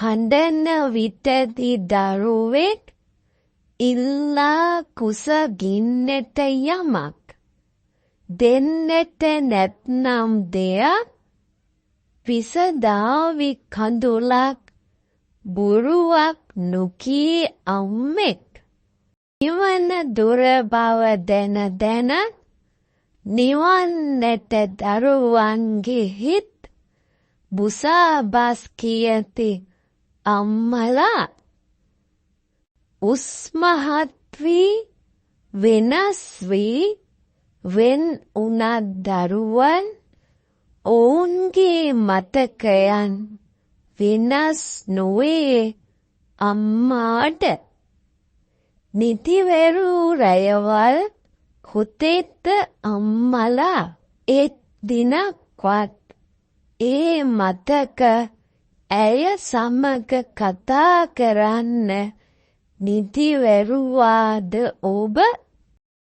හඬන විටදී දරුවෙක් ඉල්ලා කුසගින්නට යමක් දෙන්නට නැත්නම් දෙයක් විසදාවි කඳුලක් බුරුවක් නොකී අම්මෙක් නිවන දුර බව දැන දැන නිවන්නට දරුවන්ගේ හිත් බුසාබස් කියති අම්මලා උස්මහත් වී වෙනස් වී වෙන් උනත් දරුවන් ඔවුන්ගේ මතකයන් වෙනස් නොවේ අම්මාට නිතිවරු රැයවල් හොතෙත් අම්මලා එක් දිනක්වත් ඒ මතක ඇය සමග කතා කරන්න නිතිවරුවාද ඔබ